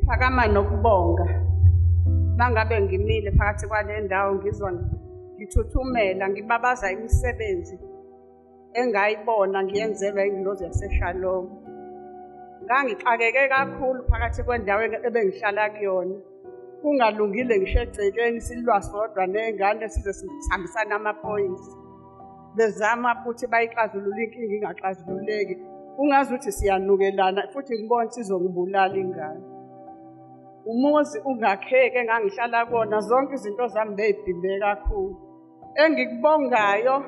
ngiphakama nokubonga mangabe ngimile phakathi kwale ndawo ngizwa ngithuthumela ngibabaza imisebenzi engayibona ngiyenzelwa ingilozi yaseShalom. Ngangixakeke kakhulu phakathi kwendawo ebengihlala kuyona. Kungalungile ngisho egcekeni silwa sodwa nengane size sihambisana amaphoyisa. Bezama futhi bayixazulula inkinga ingaxazululeki. Ungazi ukuthi siyanukelana futhi ngibona sizongibulala ingane. Umuzi ungakheke engangihlala kuwona, zonke izinto zami bey'bhimbe kakhulu. Engikubongayo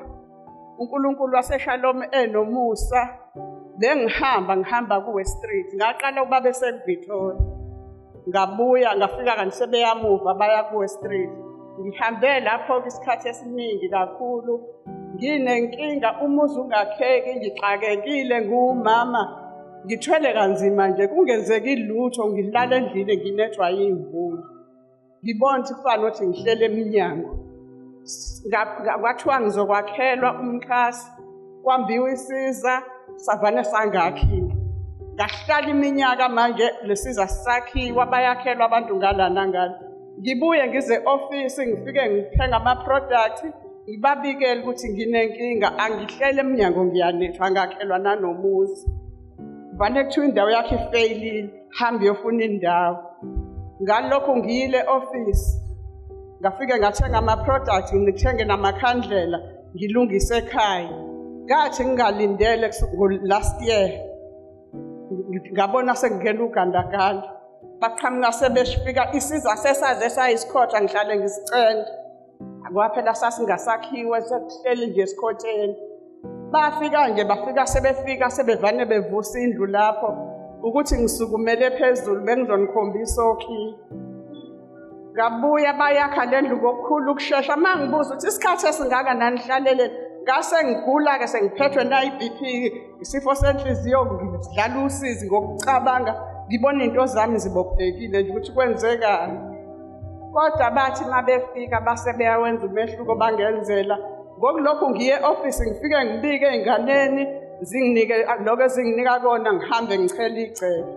uNkulunkulu waseShalom enomusa, ngihamba ku-West Street. Ngaqala ukuba beseVictoria. Ngabuya ngafika kanti sebeyamuva baya ku-West Street. Ngihambe lapho isikhathi esiningi kakhulu. Nginenkinga, umuzi ungakheki, ngixakekile ngumama. Ngithwele kanzima nje, kungenzeki lutho, ngilala endlini nginethwa yimvula. Ngibona ukuthi kufana nokuthi ngihlele eminyango. Kwathiwa ngizokwakhelwa umxhasi, kwambiwa isiza, savane sangakhiwa. Ngahlala iminyaka manje lesiza sisakhiwa, bayakhelwa abantu ngala nangala. Ngibuye ngize office, ngifike ngithenga ama-product, ngibabikele ukuthi nginenkinga, angihlele eminyango ngiyanethwa, ngakhelwa nanomuzi. Vane kuthiwa indawo yakhe ifeyilile, hambe uyofuna indawo. Ngalokho ngiyile office, ngafike ngathenga ama-product, ngithenge namakhandlela, ngilungise ekhaya. Ngathi ngingalindele last year, ngabona sengingena ugandaganda. Baqhamuka sebefika isiza sesaze sayisikhotha ngihlale ngisicela. Akwaphela sasingasakhiwe sekuhleli nje esikhotheni. Bafika sebevane bevusa indlu lapho ukuthi ngisukumele phezulu bengizonikhombisa okhi. Ngabuya bayakha le ndlu ngokukhulu ukushesha. Mangibuza ukuthi isikhathi esingaka nanihlalele, ngase ngigula ke sengiphethwe na-BP, isifo senhliziyo, ngidlala usizi ngokucabanga, ngibona into zami zibophekile nje ukuthi kwenzekani. Kodwa bathi mabefika base beyawenza umehluko bangenzela. Ngokulokhu ngiye office ngifike ngibike ey'nganeni zinginike lokho ezinginika kona, ngihambe ngichela icebo.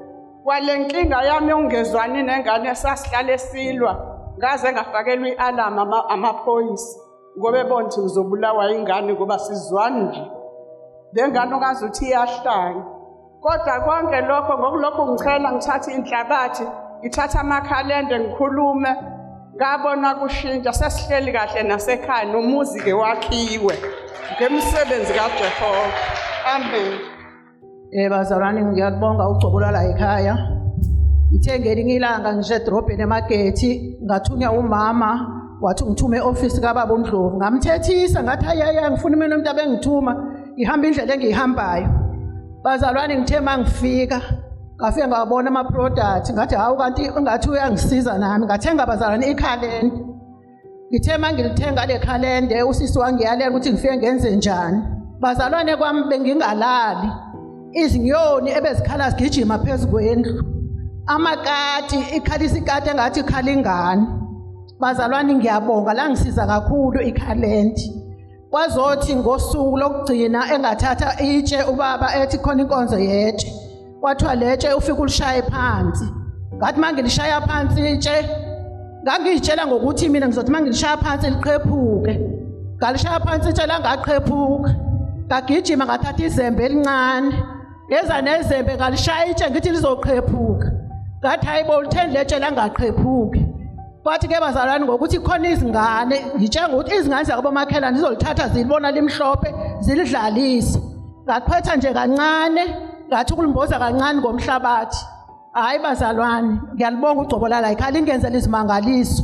Kwale nkinga yami yokungezwani nengane esasihlale silwa, ngaze ngafakelwa i-alarm amaphoyisa ngoba ebona ukuthi ngizobulawa ingane ngoba sizwani nje. Le ngane ongazi ukuthi iyahlanya. Kodwa konke lokho ngokulokhu ngichela ngithatha inhlabathi, ngithatha amakhalende ngikhulume, ngabona kushintsha, sesihleli kahle nasekhaya, nomuzi-ke wakhiwe ngemisebenzi kaJehova. Amen. Bazalwane, ngiyakubonga ucobula la ekhaya. Ngithe ngelinye ilanga ngisho edrobheni emagethi, ngathunywa umama wathi ngithume e-ofisi kababa uNdlovu. Ngamthethisa ngathi ayaya ngifuna mina umuntu abengithuma, ngihamba indlela engiyihambayo. Bazalwane, ngithe mangifika ngafike ngabona ama-product, ngathi hawu kanti ungathi uyangisiza nami. Ngathenga bazalwane ikhalende. Ngithe mangilithenga le khalende, usisi wangiyalela ukuthi ngifike ngenze njani. Bazalwane kwami bengingalali, izinyoni ebezikhala zigijima phezu kwendlu, amakati ikhalisa ikati engathi ikhala ingane. Bazalwane, ngiyabonga la ngisiza kakhulu ikhalende. Kwazothi ngosuku lokugcina engathatha itshe ubaba ethi khona inkonzo yetshe, kwathiwa letshe ufike ulishaye phansi. Ngathi mangilishaya phansi itshe, ngangiyitshela ngokuthi mina ngizothi mangilishaya phansi liqhephuke. Ngalishaya phansi itshe langaqhephuka, ngagijima ngathatha izembe elincane, ngeza nezembe ngalishaya itshe ngithi lizoqhephuka. Ngathi hayibo litheni letshe langaqhephuki. Kwathi-ke bazalwane, ngokuthi khona izingane, ngitshela ngokuthi izingane zakobomakhelwane zizolithatha zilibona limhlophe zilidlalise. Ngaqhetha nje kancane, ngathi ukulimboza kancane ngomhlabathi. Hayi bazalwane, ngiyalibonga uCobola la ekhaya lingenzela izimangaliso.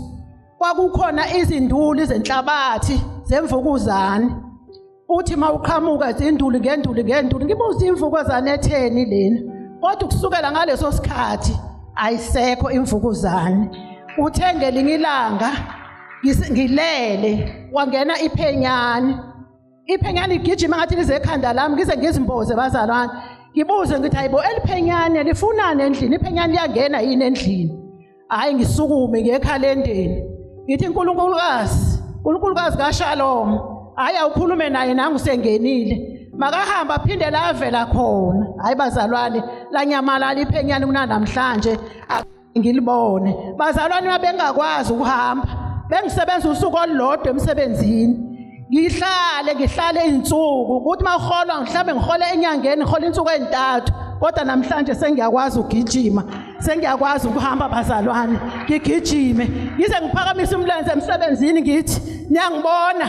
Kwakukhona izinduli zenhlabathi zemvukuzane. Uthi mawuqhamuka zinduli ngenduli, ngibuza imvukuzane etheni lena. Kodwa kusukela ngaleso sikhathi ayisekho imvukuzane. Uthe ngelinye ilanga ngilele wangena iphenyane. Iphenyane igijima ngathi lize ekhanda lami ngize ngizimboze bazalwane. Ngibuze ngithi hayibo eliphenyane lifunani endlini, iphenyane liyangena yini endlini? Hayi ngisukume ngiye ekhalendeni. Ngithi uNkulunkulukazi kaShalom, hayi awukhulume naye nangu usengenile. Makahamba aphinde la avela khona. Hayi bazalwane, la nyamalala iphenyane kunanamhlanje. ngilibone. Bazalwane mabengakwazi ukuhamba, bengisebenza usuku olulodwa emsebenzini. Ngihlale izinsuku ukuthi mawuholwa mhlambe ngihole enyangeni ngihola insuku ezintathu, kodwa namhlanje sengiyakwazi ukugijima, sengiyakwazi ukuhamba bazalwane, ngigijime ngize ngiphakamise umlenze emsebenzini ngithi niyangibona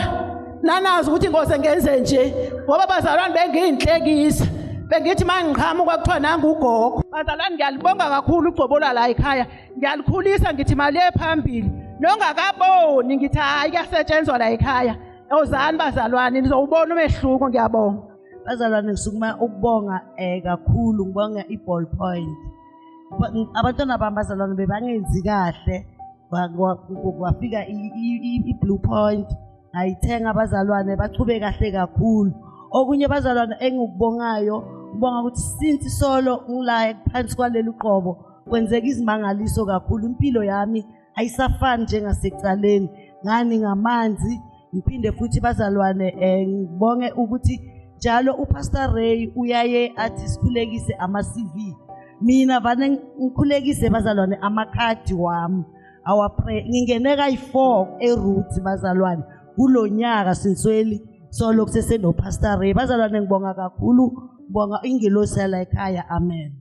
nanazi ukuthi ingoze ngenze nje ngoba bazalwane bengiyinhlekisa. Bengithi mangiqhamuka kuthiwa nangu ugogo. Bazalwane ngiyalibonga kakhulu ugcobola la ekhaya, ngiyalikhulisa ngithi mali ephambili nongakaboni ngithi hayi kuyasetshenzwa la ekhaya. Ozani bazalwane nizowubona umehluko, ngiyabonga. Bazalwane ngisukuma ukubonga kakhulu, ngibonga i-ball point. Abantwana bami bazalwane bebangenzi kahle, kwafika i-blue point ayithenga bazalwane bachube kahle kakhulu. Okunye bazalwane engikubongayo, ngibonga ukuthi since solo ngila phansi kwaleli qobo kwenzeka izimangaliso kakhulu. Impilo yami ayisafani njengasecaleni, ngani ngamanzi. Ngiphinde futhi bazalwane ngibonge ukuthi njalo uPastor Ray uyaye athi sikhulekise ama-CV. Mina vane ngikhulekise bazalwane amakhadi wami, our prayer. Ngingene kayi-4 eRoots bazalwane kulonyaka sinsweli solo kusese no Pastor Ray. Bazalwane ngibonga kakhulu, ngibonga ingelosi la ekhaya. Amen.